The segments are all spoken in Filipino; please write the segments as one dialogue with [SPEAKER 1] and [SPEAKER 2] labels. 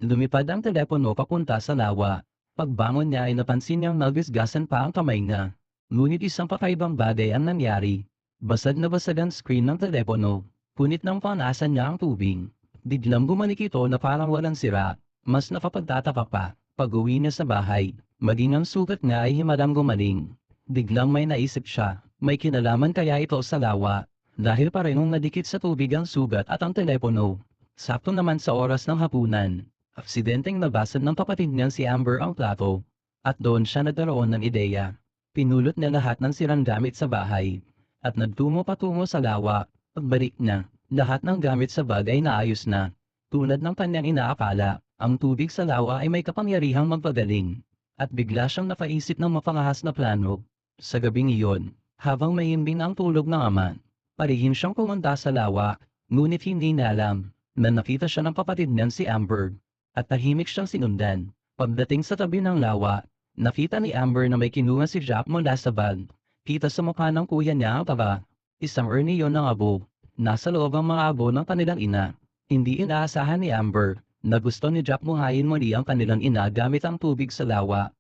[SPEAKER 1] Lumipad ang telepono papunta sa lawa. Pagbangon niya ay napansin niyang nagisgasan pa ang kamay niya. Ngunit isang kakaibang bagay ang nangyari. Basag na basag ang screen ng telepono. Punit ng panasan niya ang tubig. Biglang bumalik ito na parang walang sira. Mas nakapagtataka pa. Pag-uwi niya sa bahay, maging ang sugat niya ay himalang gumaling. Biglang may naisip siya. May kinalaman kaya ito sa lawa. Dahil parehong nadikit sa tubig ang sugat at ang telepono. Sakto naman sa oras ng hapunan. Aksidenteng nabasag ng kapatid niyang si Amber ang plato. At doon siya nagkaroon ng ideya. Pinulot niya lahat ng sirang gamit sa bahay. At nagtungo patungo sa lawa. Pagbalik niya, lahat ng gamit sa bag ay naayos na. Tulad ng kanyang inaakala, ang tubig sa lawa ay may kapangyarihang magpagaling. At bigla siyang napaisip ng mapangahas na plano. Sa gabing iyon, habang mahimbing ang tulog ng ama, parihim siyang pumunta sa lawa, ngunit hindi niya alam na nakita siya ng kapatid niyang si Amber. At tahimik siyang sinundan. Pagdating sa tabi ng lawa, nakita ni Amber na may kinuha si Jack mula sa bag. Kita sa mukha ng kuya niya ang taba. Isang urni yon ng abo. Nasa loob ang mga abo ng kanilang ina. Hindi inaasahan ni Amber na gusto ni Jack muhayin muli ang kanilang ina gamit ang tubig sa lawa.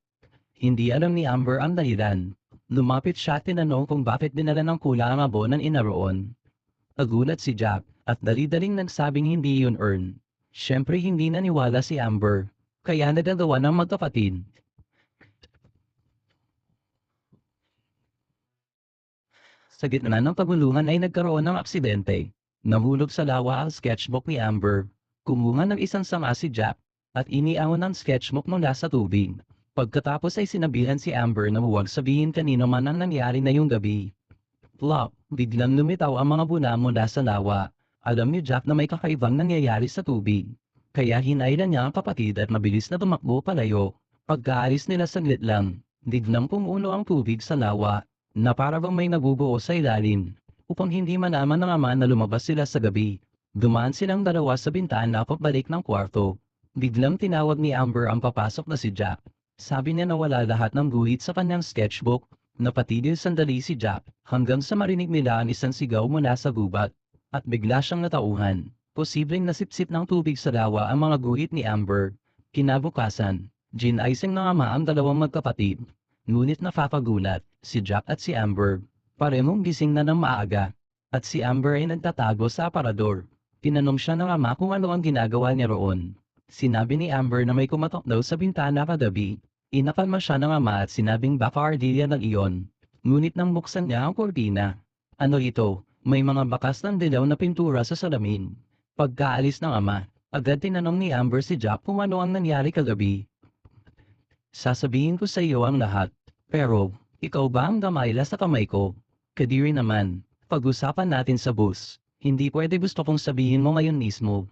[SPEAKER 1] Hindi alam ni Amber ang dahilan. Lumapit siya at tinanong kung bakit dinala ng kuya ang abo ng ina roon. Nagulat si Jack at dali-daling nagsabing hindi yun urn. Siyempre hindi naniwala si Amber, kaya nagagawa ng magkapatid. Sa gitna ng pagulungan ay nagkaroon ng aksidente. Nahulog sa lawa ang sketchbook ni Amber. Kumuha ng isang sanga si Jack at iniawan ang sketchbook mula sa tubig. Pagkatapos ay sinabihan si Amber na huwag sabihin kanino man ang nangyari na yung gabi. Plop, biglang lumitaw ang mga buna mula sa lawa. Alam ni Jack na may kakaibang nangyayari sa tubig. Kaya hinailan niya ang kapatid at mabilis na tumakbo palayo. Pagkaalis nila saglit lang, biglang pumuno ang tubig sa lawa, na para bang may nabubuo sa ilalim. Upang hindi malaman ng ama na lumabas sila sa gabi, dumaan silang dalawa sa bintana pabalik ng kwarto. Biglang tinawag ni Amber ang papasok na si Jack. Sabi niya na wala lahat ng guhit sa kanyang sketchbook. Napatigil sandali si Jack hanggang sa marinig nila ang isang sigaw mula sa gubat. At bigla siyang natauhan. Posibleng nasipsip ng tubig sa lawa ang mga guhit ni Amber. Kinabukasan, ginaising ng ama ang dalawang magkapatid. Ngunit napapagulat, si Jack at si Amber, parehong gising na ng maaga. At si Amber ay nagtatago sa aparador. Tinanong siya ng ama kung ano ang ginagawa niya roon. Sinabi ni Amber na may kumatok daw sa bintana kagabi. Inakalma siya ng ama at sinabing baka ardilya ng iyon. Ngunit nang buksan niya ang kurtina. Ano ito? May mga bakas ng dilaw na pintura sa salamin. Pagkaalis ng ama, agad tinanong ni Amber si Jack kung ano ang nangyari kagabi. Sasabihin ko sa iyo ang lahat. Pero, ikaw ba ang gamayla sa kamay ko? Kadiri naman, pag-usapan natin sa bus. Hindi pwede gusto kong sabihin mo ngayon mismo.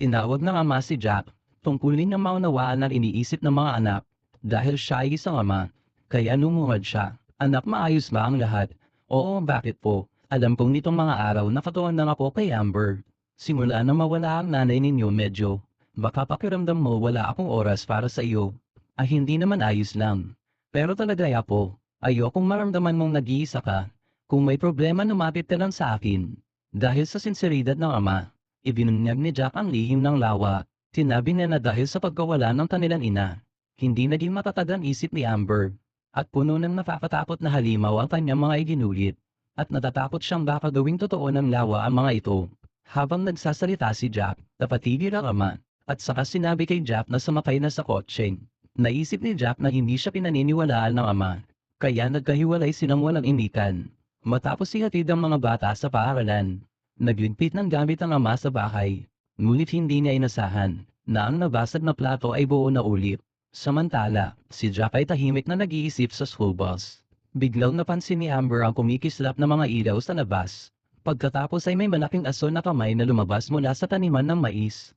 [SPEAKER 1] Tinawag ng ama si Jack, tungkulin ng maunawaan ang iniisip ng mga anak. Dahil siya ay isang ama, kaya lumuhad siya. Anak, maayos ba ang lahat? Oo, bakit po? Alam kong nitong mga araw nakatuon lang ako kay Amber. Simula na mawala ang nanay ninyo medyo. Baka pakiramdam mo wala akong oras para sa iyo. Ay hindi naman ayos lang. Pero talaga po, ayokong maramdaman mong nag-iisa ka. Kung may problema lumapit ka lang sa akin. Dahil sa sinseridad ng ama, ibinunyag ni Jack ang lihim ng lawa. Sinabi niya na dahil sa pagkawala ng kanilang ina, hindi naging matatag ang isip ni Amber. At puno ng nakakatakot na halimaw ang kanyang mga iginulit. At natatakot siyang baka gawing totoo ng lawa ang mga ito. Habang nagsasalita si Jack, napatigil ang ama. At saka sinabi kay Jack na sumakay na sa kotse. Naisip ni Jack na hindi siya pinaniniwalaan ng ama. Kaya nagkahiwalay silang walang imikan. Matapos ihatid ang mga bata sa paaralan, nagligpit ng gamit ang ama sa bahay. Ngunit hindi niya inasahan na ang nabasag na plato ay buo na ulit. Samantala, si Jack ay tahimik na nag-iisip sa school bus. Biglang napansin ni Amber ang kumikislap na mga ilaw sa labas. Pagkatapos ay may malaking aso na kamay na lumabas mula sa taniman ng mais.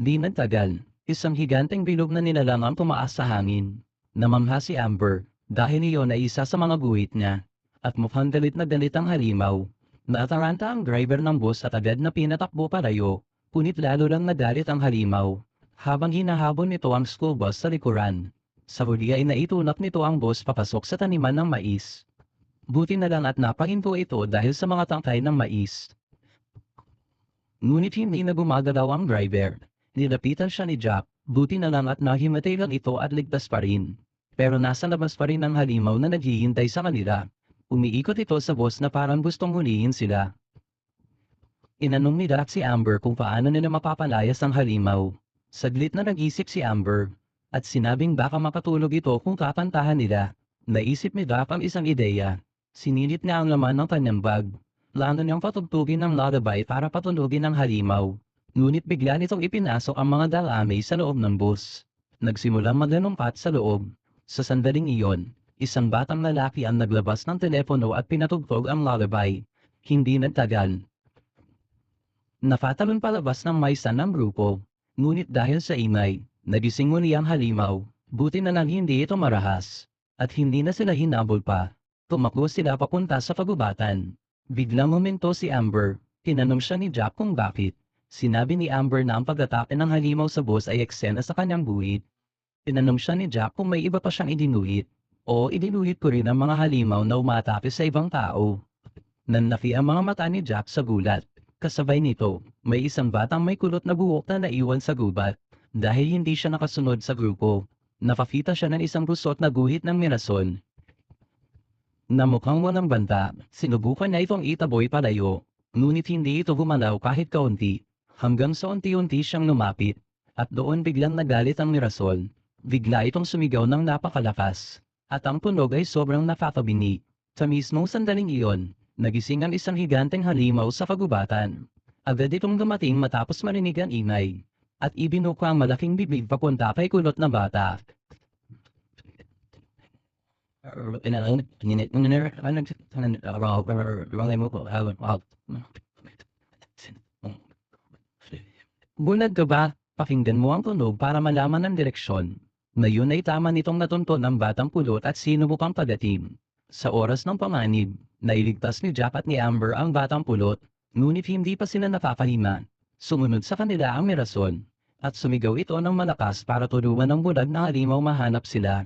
[SPEAKER 1] Di nagtagal, isang higanteng bilog na nilalang ang tumaas sa hangin. Namangha si Amber, dahil iyon ay isa sa mga guhit niya. At mukhang galit na galit ang halimaw. Naataranta ang driver ng bus at agad na pinatakbo palayo, punit lalo lang nagalit ang halimaw. Habang hinahabol nito ang school bus sa likuran. Sa huli ay naitulak nito ang bus papasok sa taniman ng mais. Buti na lang at napahinto ito dahil sa mga tangkay ng mais. Ngunit hindi na gumagalaw ang driver. Nilapitan siya ni Jack, buti na lang at nahimatay lang ito at ligtas pa rin. Pero nasa labas pa rin ang halimaw na naghihintay sa kanila. Umiikot ito sa boss na parang gustong hulihin sila. Inanong ni Jack si Amber kung paano nila mapapalayas ang halimaw. Saglit na nag-isip si Amber, at sinabing baka makatulog ito kung kakantahan nila. Naisip ni Jack ang isang ideya. Sinilit niya ang laman ng kanyang bag. Plano niyang patugtugin ng lullaby para patulugin ang halimaw. Ngunit bigla nitong ipinasok ang mga dalamay sa loob ng bus. Nagsimulang maglanumpat sa loob. Sa sandaling iyon, isang batang lalaki ang naglabas ng telepono at pinatugtog ang lullaby. Hindi nagtagal. Napatalon palabas ng maysa ng grupo. Ngunit dahil sa ingay, nagising muli ang halimaw. Buti na lang hindi ito marahas. At hindi na sila hinabol pa. Tumakbo sila papunta sa kagubatan. Biglang huminto si Amber. Tinanong siya ni Jack kung bakit. Sinabi ni Amber na ang pag-atake ng halimaw sa bus ay eksena sa kanyang buhit. Tinanong siya ni Jack kung may iba pa siyang idinuhit. O idinuhit ko rin ang mga halimaw na umatake sa ibang tao. Nanlaki ang mga mata ni Jack sa gulat. Kasabay nito, may isang batang may kulot na buhok na naiwan sa gubat. Dahil hindi siya nakasunod sa grupo. Napakita siya ng isang rusot na guhit ng mirason. Na mukhang walang banta, sinubukan niya itong itaboy palayo. Ngunit hindi ito gumalaw kahit kaunti. Hanggang sa unti-unti siyang lumapit. At doon biglang nagalit ang mirasol. Bigla itong sumigaw ng napakalakas. At ang tunog ay sobrang nakakabini. Sa mismong sandaling iyon, nagising ang isang higanteng halimaw sa kagubatan. Agad itong dumating matapos marinig ang ingay. At ibinuka ang malaking bibig papunta kay kulot na bata. Bulag ka ba? Pakinggan mo ang tunog para malaman ang direksyon. Ngayon ay tama nitong natunton ng batang pulot at sinubukang pagatim. Sa oras ng pamanib, nailigtas ni Jack at ni Amber ang batang pulot, ngunit hindi pa sila nakakahinga. Sumunod sa kanila ang mirason, at sumigaw ito ng malakas para tulungan ng bulag na halimaw mahanap sila.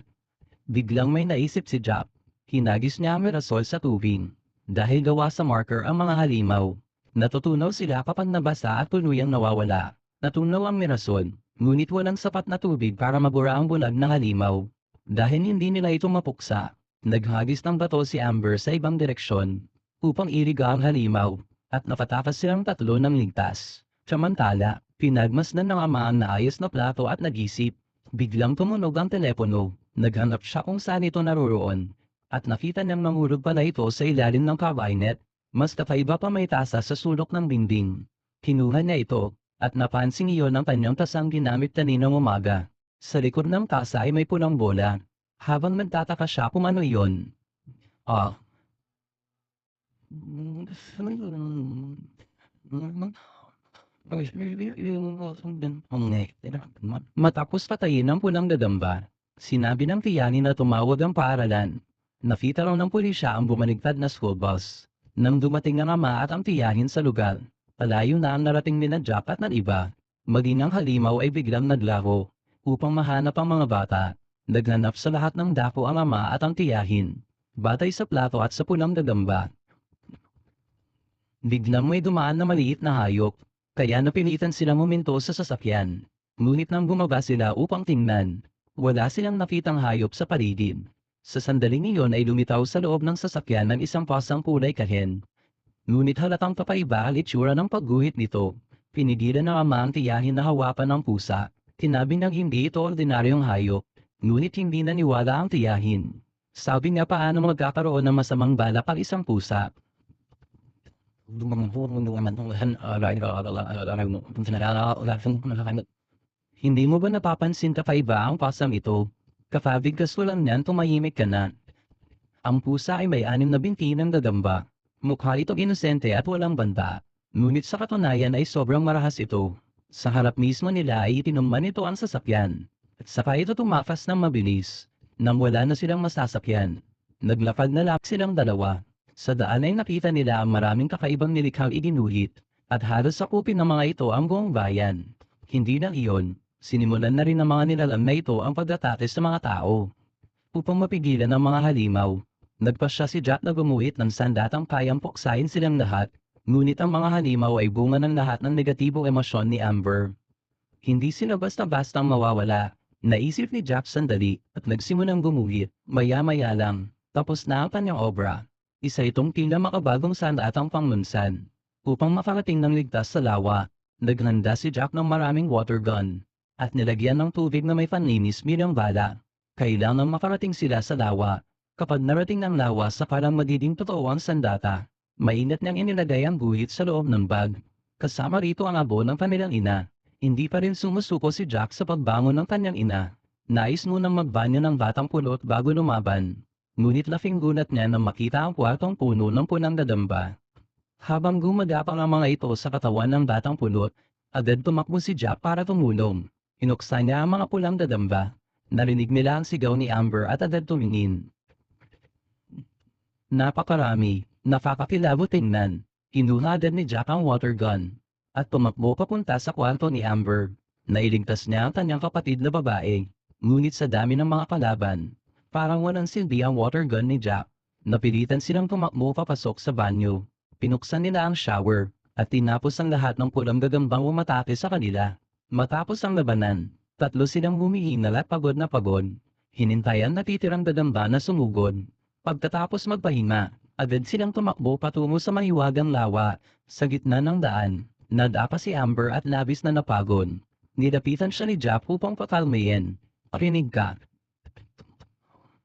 [SPEAKER 1] Biglang may naisip si Jack. Hinagis niya ang mirasol sa tubig. Dahil gawa sa marker ang mga halimaw. Natutunaw sila kapag nabasa at tuluyang nawawala. Natunaw ang mirasol, ngunit walang sapat na tubig para mabura ang bulag na halimaw. Dahil hindi nila ito mapuksa, naghagis ng bato si Amber sa ibang direksyon upang iriga ang halimaw, at nakatakas silang tatlo ng ligtas. Samantala, pinagmasdan ng ama ang naayos na plato at nag-isip. Biglang tumunog ang telepono. Naghanap siya kung saan ito naroroon. At nakita niyang nangulog pala ito sa ilalim ng cabinet. Mas kakaiba pa may tasa sa sulok ng dingding. Kinuha niya ito, at napansin iyon ang kanyang tasang ginamit kaninang umaga. Sa likod ng tasa ay may pulang bola. Habang nagtataka siya kung ano iyon. Matapos patayin ang pulang dadamba, sinabi ng tiyanin na tumawag ang paaralan. Nakita raw ng pulisya ang bumaligtad na school bus. Nang dumating ang ama at ang tiyahin sa lugar, palayo na ang narating nila Jack at ng iba. Maging ang halimaw ay biglang naglaho. Upang mahanap ang mga bata, naghanap sa lahat ng dako ang ama at ang tiyahin. Batay sa plato at sa pulang dadamba. Biglang may dumaan na maliit na hayop. Kaya napilitan silang huminto sa sasakyan. Ngunit nang bumaba sila upang tingnan, wala silang nakitang hayop sa paligid. Sa sandaling iyon ay lumitaw sa loob ng sasakyan ng isang pasang kulay kahen. Ngunit halatang kakaiba ang itsura ng pagguhit nito. Pinigilan ng ama ang tiyahin na hawakan ng pusa. Tinabi niyang hindi ito ordinaryong hayop. Ngunit hindi naniwala ang tiyahin. Sabi niya paano magkakaroon ng masamang balak ang isang pusa. Hindi mo ba napapansin kakaiba ang pasang ito? Kapag kasulang niyan tumahimik ka na. Ang pusa ay may 6 na binti ng gagamba. Mukha itong inosente at walang banta. Ngunit sa katunayan ay sobrang marahas ito. Sa harap mismo nila ay itinumman ito ang sasakyan. At saka ito tumakas ng mabilis. Nang wala na silang masasakyan, naglakad na lang silang dalawa. Sa daan ay nakita nila ang maraming kakaibang nilikhang iginuhit. At halos sakupin ng mga ito ang buong bayan. Hindi lang iyon. Sinimulan na rin ng mga nilalang na ito ang pagdatake sa mga tao. Upang mapigilan ang mga halimaw, nagpasya si Jack na gumuhit ng sandatang kayang puksain silang lahat, ngunit ang mga halimaw ay bunga ng lahat ng negatibong emosyon ni Amber. Hindi sila basta-bastang mawawala. Naisip ni Jack sandali at nagsimulang gumuhit, maya-maya lang. Tapos na ang kanyang obra. Isa itong tila makabagong sandatang panglunsan. Upang makarating ng ligtas sa lawa, naghanda si Jack ng maraming water gun. At nilagyan ng tubig na may panlinis bilang bala. Kailangang makarating sila sa lawa. Kapag narating ng lawa sa parang magiging totoo ang sandata, mainit niyang inilagay ang guhit sa loob ng bag. Kasama rito ang abo ng kanilang ina. Hindi pa rin sumusuko si Jack sa pagbangon ng kanyang ina. Nais munang magbanyo ng batang pulot bago lumaban. Ngunit laking gulat niya nang makita ang kwartong puno ng punang dadamba. Habang gumagapang ang mga ito sa katawan ng batang pulot, agad tumakbo si Jack para tumulong. Inuksa niya ang mga pulang dadamba. Narinig nila ang sigaw ni Amber at agad tumingin. Napakarami, nakakakilabot tingnan. Kinuha agad ni Jack ang water gun at tumakbo papunta sa kwarto ni Amber. Nailigtas niya ang kanyang kapatid na babae. Ngunit sa dami ng mga kalaban, parang walang silbi ang water gun ni Jack. Napilitan silang tumakbo papasok sa banyo. Pinuksan nila ang shower at tinapos ang lahat ng pulang gagambang umatake sa kanila. Matapos ang labanan, tatlo silang humihingal at pagod na pagod. Hinintayan na titirang gagamba na sumugod. Pagkatapos magpahinga, agad silang tumakbo patungo sa mahiwagang lawa sa gitna ng daan. Nadapa si Amber at labis na napagod. Nilapitan siya ni Jack upang pakalmayin. Parinig ka.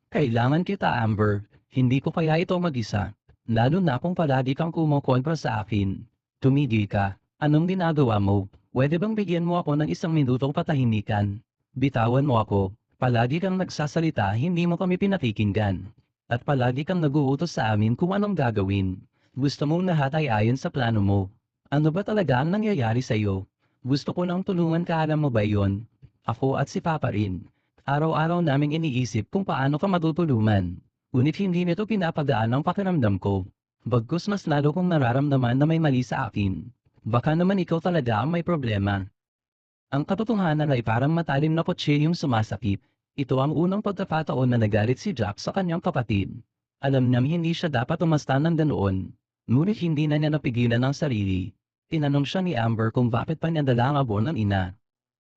[SPEAKER 1] Kailangan kita, Amber. Hindi ko kaya ito mag-isa. Lalo na kung palagi kang kumukontra sa akin. Tumigil ka. Anong ginagawa mo? Pwede bang bigyan mo ako ng isang minutong patahimikan? Bitawan mo ako. Palagi kang nagsasalita, hindi mo kami pinakikinggan. At palagi kang naguutos sa amin kung anong gagawin. Gusto mong lahat ay ayon sa plano mo. Ano ba talaga ang nangyayari sa iyo? Gusto ko nang tulungan ka, alam mo ba yon? Ako at si Papa rin. Araw-araw naming iniisip kung paano ka matutulungan. Ngunit hindi nito pinapagaan ang pakiramdam ko. Bagkus mas lalo kong nararamdaman na may mali sa akin. Baka naman ikaw talaga ang may problema. Ang katotohanan ay parang matalim na kutsilyo yung sumasakit. Ito ang unang pagkakataon na nagalit si Jack sa kanyang kapatid. Alam niyang hindi siya dapat umasta ng ganoon. Ngunit hindi na niya napigilan ang sarili. Tinanong siya ni Amber kung bakit pa niya dala ang abo ng ina.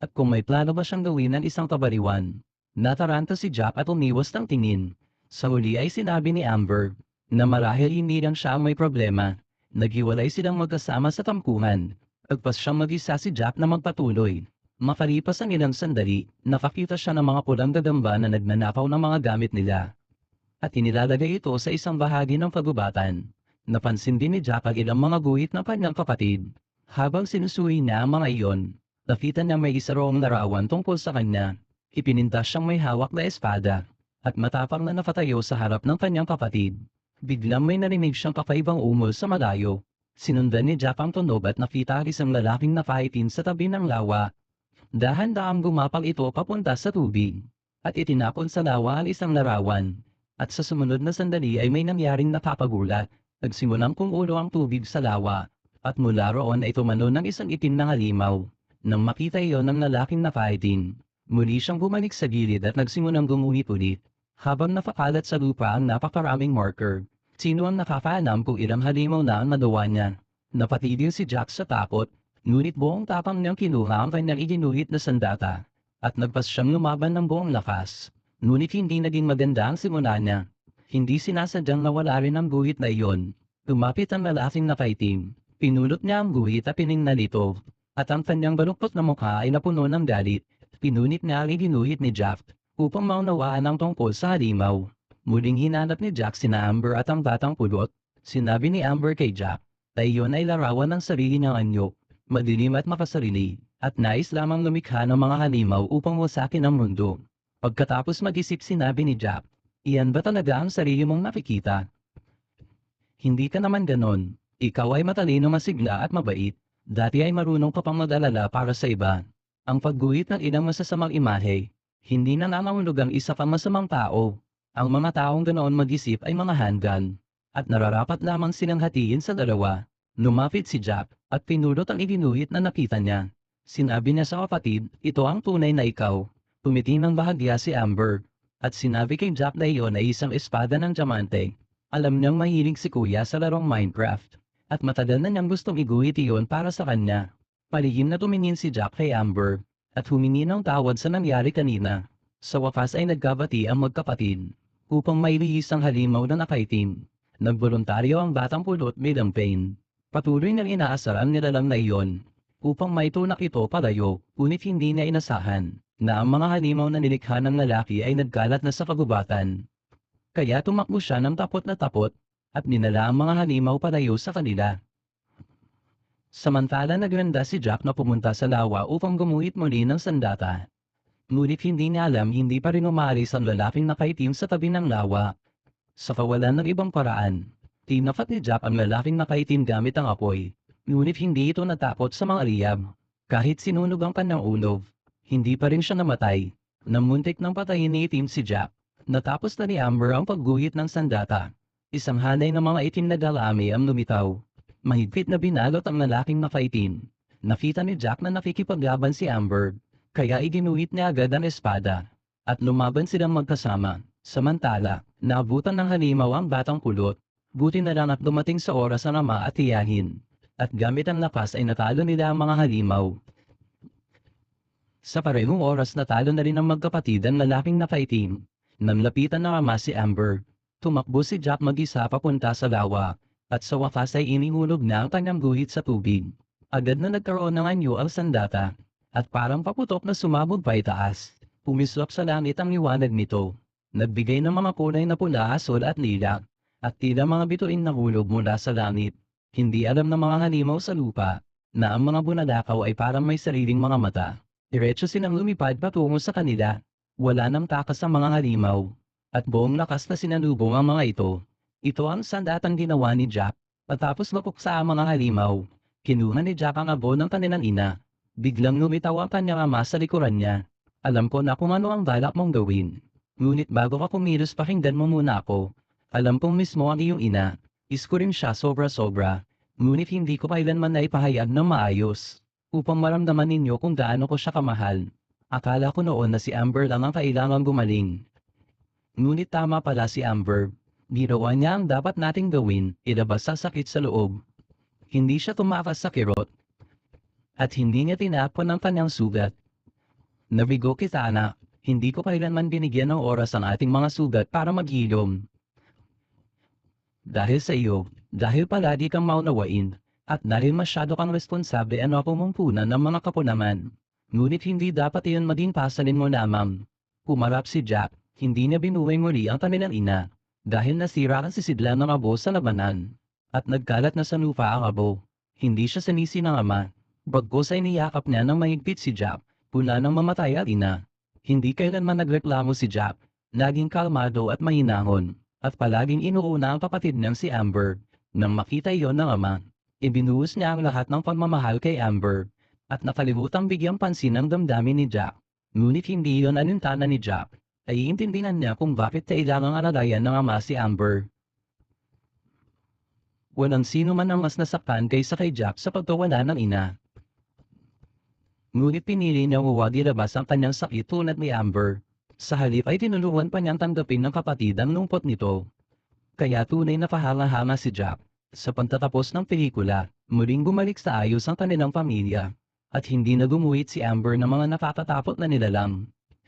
[SPEAKER 1] At kung may plano ba siyang gawin ng isang kabariwan. Nataranta si Jack at umiwas ng tingin. Sa huli ay sinabi ni Amber na marahil hindi lang siya ang may problema. Naghiwalay silang magkasama sa tampuhan. Agpas siyang mag-isa si Jack na magpatuloy. Makalipas ang ilang sandali, nakakita siya ng mga pulang gagamba na nagnanakaw ng mga gamit nila. At inilalagay ito sa isang bahagi ng kagubatan. Napansin din ni Jack ang ilang mga guhit ng kanyang kapatid. Habang sinusuhi niya ang mga iyon, nakita niya may isa roong larawan tungkol sa kanya. Ipinintas siyang may hawak na espada. At matapang na nakatayo sa harap ng kanyang kapatid. Biglang may narinig siyang kakaibang umol sa malayo. Sinundan ni Jack ang tunog at nakita ang isang lalaking nakaitim sa tabi ng lawa. Dahan-dahang gumapang ito papunta sa tubig. At itinapon sa lawa ang isang larawan. At sa sumunod na sandali ay may nangyaring nakakagulat. Nagsimulang kumulo ang tubig sa lawa. At mula roon ay tumano ng isang itim na halimaw. Nang makita iyon ng lalaking nakaitim, muli siyang bumalik sa gilid at nagsimulang gumuhit ulit. Habang napakalat sa lupa ang napakaraming marker. Sino ang nakakaalam kung ilang halimaw na ang nagawa niya? Napatigil si Jack sa takot. Ngunit buong tapang niyang kinuha ang kanyang iginuhit na sandata. At nagpas siyang lumaban ng buong lakas. Ngunit hindi naging maganda ang simula niya. Hindi sinasadyang nawala rin ang guhit na iyon. Lumapit ang lalaking nakaitim. Pinulot niya ang guhit at piningnan ito. At ang kanyang baluktot na mukha ay napuno ng galit. Pinunit niya ang iginuhit ni Jack upang maunawaan ang tungkol sa halimaw. Muling hinanap ni Jack sina Amber at ang batang pulot. Sinabi ni Amber kay Jack na iyon ay larawan ng sarili niyang anyo. Madilim at makasarili. At nais lamang lumikha ng mga halimaw upang wasakin ang mundo. Pagkatapos mag-isip sinabi ni Jack, iyan ba talaga ang sarili mong nakikita? Hindi ka naman ganon. Ikaw ay matalino, masigla at mabait. Dati ay marunong ka pang mag-alala para sa iba. Ang pagguhit ng ilang masasamang imahe, hindi na nangangulugang isa kang masamang tao. Ang mga taong ganoon mag-isip ay mga handgan. At nararapat lamang silang hatiin sa dalawa. Lumapit si Jack at pinulot ang iginuhit na nakita niya. Sinabi niya sa kapatid, ito ang tunay na ikaw. Tumiti ng bahagya si Amber. At sinabi kay Jack na iyon ay isang espada ng diamante. Alam niyang mahilig si Kuya sa larong Minecraft. At matagal na niyang gustong iguhit iyon para sa kanya. Palihim na tumingin si Jack kay Amber. at humingi ng tawad sa nangyari kanina. Sa wakas ay nagkabati ang magkapatid. Upang mailihis ang halimaw na nakaitim, nagboluntaryo ang batang pulot bilang pain. Patuloy na inaasar ang nilalang na iyon. Upang maitunak ito palayo, ngunit hindi na inasahan, na ang mga halimaw na nilikha ng lalaki ay nagkalat na sa kagubatan. Kaya tumakbo siya ng tapot na tapot, at ninala ang mga halimaw palayo sa kanila. Samantala nagranda si Jack na pumunta sa lawa upang gumuhit muli ng sandata. Ngunit hindi niya alam hindi pa rin umaalis ang lalaking nakaitim sa tabi ng lawa. Sa kawalan ng ibang paraan, tinapat ni Jack ang lalaking nakaitim gamit ang apoy. Ngunit hindi ito natakot sa mga liyab. Kahit sinunog ang kanyang ulo, hindi pa rin siya namatay. Namuntik ng patayin ni itim si Jack. Natapos na ni Amber ang pagguhit ng sandata. Isang hanay ng mga itim na dalami ang lumitaw. Mahigpit na binalot ang lalaking nakaitim. Nakita ni Jack na nakikipaglaban si Amber, kaya iginuhit niya agad ang espada. At lumaban silang magkasama. Samantala, naabutan ng halimaw ang batang pulot. Buti na lang at dumating sa oras ang ama at tiyahin. At gamit ang lakas ay natalo nila ang mga halimaw. Sa parehong oras natalo na rin ang magkapatid ang lalaking nakaitim. Namlapitan ng ama si Amber. Tumakbo si Jack mag-isa papunta sa lawa. At sa wakas ay inihulog na ang kanyang guhit sa tubig. Agad na nagkaroon ng anyo ang sandata. At parang paputok na sumabog pa itaas. Pumislap sa langit ang liwanag nito. Nagbigay ng mga kulay na pula, asol at lilac. At tila mga bituin na hulog mula sa langit. Hindi alam ng mga halimaw sa lupa, na ang mga bunadakaw ay parang may sariling mga mata. Diretso silang lumipad patungo sa kanila. Wala nang takas ang mga halimaw. At buong lakas na sinalubong ang mga ito. Ito ang sandatang ginawa ni Jack. Matapos mapuksa ang mga halimaw, kinuha ni Jack ang abo ng kanilang ina. Biglang lumitaw ang kanyang ama sa likuran niya. Alam ko na kung ano ang balak mong gawin. Ngunit bago ka kumilos pakinggan mo muna ako. Alam kong mismo ang iyong ina. Isko rin siya sobra-sobra. Ngunit hindi ko kailanman na ipahayag ng maayos. Upang maramdaman ninyo kung gaano ko siya kamahal. Akala ko noon na si Amber lang ang kailangang gumaling. Ngunit tama pala si Amber. Ginawa niya ang dapat nating gawin, ilabas sa sakit sa loob. Hindi siya tumakas sa kirot. At hindi niya tinapon ang kanyang sugat. Nabigo kita anak, hindi ko kailanman binigyan ng oras ang ating mga sugat para maghilom. Dahil sa iyo, dahil palagi kang maunawain, at dahil masyado kang responsable ano pumumpunan ng mga kapunaman. Ngunit hindi dapat iyon maging pasalin mo lamang. Pumarap si Jack, hindi niya binuhay muli ang kanilang ina. Dahil nasira ang sisidlan ng abo sa labanan. At nagkalat na sa lupa ang abo. Hindi siya sinisi ng ama. Bagkus ay niyakap niya ng mahigpit si Jack. Puna ng mamatay at ina. Hindi kailanman nagreklamo si Jack. Laging kalmado at mahinahon. At palaging inuuna ang kapatid niyang si Amber. Nang makita iyon ng ama, ibinuhos niya ang lahat ng pagmamahal kay Amber. At nakalimutang bigyang pansin ang damdamin ni Jack. Ngunit hindi iyon alintana ni Jack. Ay iintindihan niya kung bakit kailangang alalayan ng ama si Amber. Walang sino man ang mas nasaktan kaysa kay Jack sa pagkawala ng ina. Ngunit pinili niyang huwag ilabas ang kanyang sakit tulad ni Amber. Sa halip ay tinulungan pa niyang tanggapin ng kapatid ang lungkot nito. Kaya tunay na pahanga-hanga si Jack. Sa pagtatapos ng pelikula, muling bumalik sa ayos ang kanilang pamilya. At hindi na gumuhit si Amber ng mga nakakatapot na nilalang.